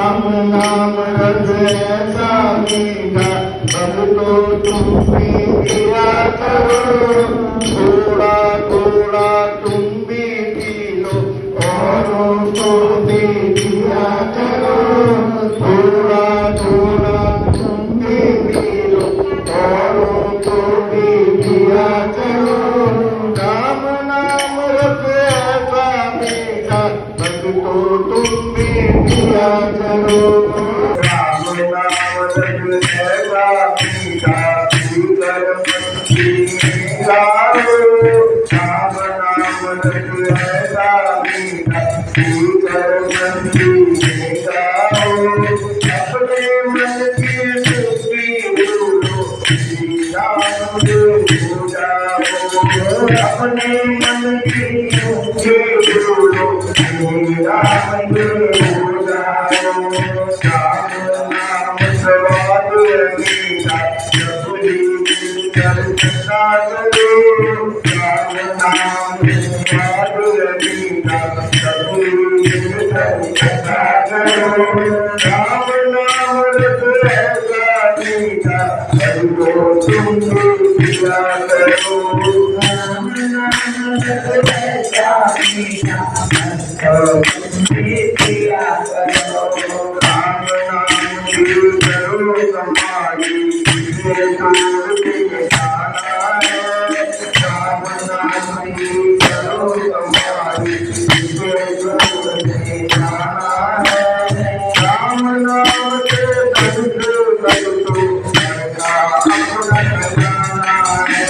राम नाम रस ऐसा मीठा भक्तो तुम भी पिया करो, थोड़ा थोड़ा तुम भी पी लो औरों को भी पिया करो, थोड़ा थोड़ा तुम भी पी लो औरों को भी पिया करो। राम नाम रस ऐसा मीठा भक्तो तुम भी पिया करो। राम नाम रस ऐसा मीठा पीकर मस्ती में गाओ, राम नाम रस ऐसा मीठा पीकर मस्ती में गाओ। अपने मन की सुखी भूलो श्री राम हो जाओ, अपने मन की सुखी भूलो श्री राम हो जाओ। राम नाम स्वाद मीठा सबरी चर्चा करो, राम नाम स्वाद मीठा सबरी चर्चा करो। राम नाम रस ऐसा मीठा सबको तुम पिया करो, राम नाम रस ऐसा मीठा पिया करो। राम नाम की करो कमाई ये दूर के जाना है, राम नाम की करो कमाई ये दूर के जाना है। राम नाम से दर्द कर दो का अपना जाना है,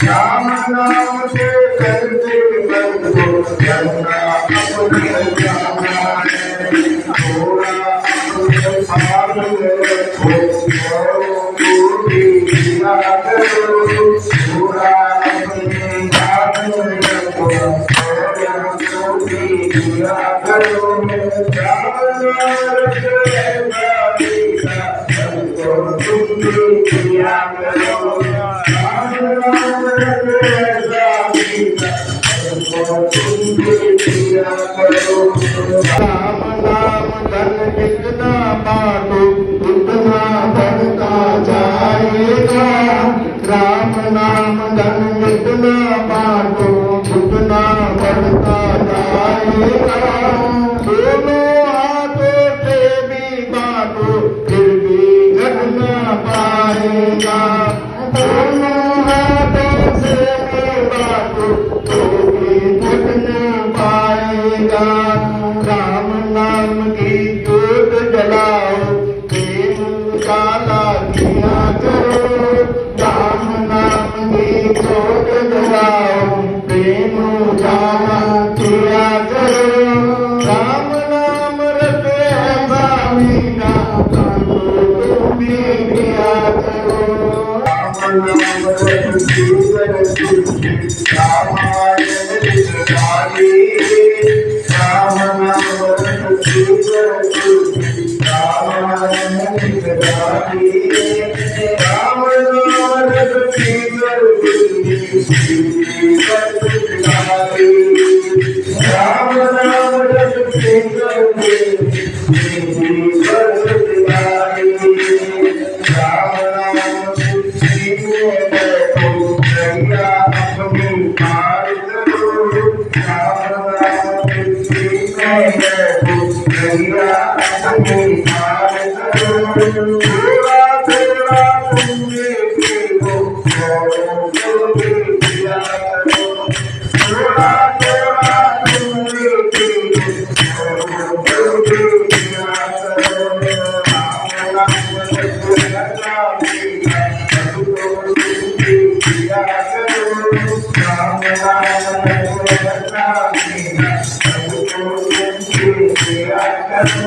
राम नाम से दर्द कर दो का अपना जाना है। थोड़ा अपने पाप रखो औरों को भी पिया करो, थोड़ा अपने पाप रखो औरों को भी पिया करो। राम नाम रस ऐसा मीठा सबको तुम भी पिया करो, राम नाम रस ऐसा मीठा सबको तुम भी पिया करो। राम नाम धन जितना बांटो उतना बढ़ता जाएगा, राम नाम धन जितना बांटो उतना बढ़ता जाएगा। दोनों हाथों से भी बांटो फिर भी घट न पाएगा, दोनों हाथों से भी बांटो तो भी घट न पाएगा। राम नाम की जोत जलाओ प्रेम उजाला किया करो, राम नाम की जोत जलाओ प्रेम उजाला किया करो। राम नाम रस ऐसा मीठा तुम भी पिया करो। राम नाम रस रामायण लिखवाई, राम नाम रस रामायण लिखवाई, राम नाम रस राम नाम रस Thank you.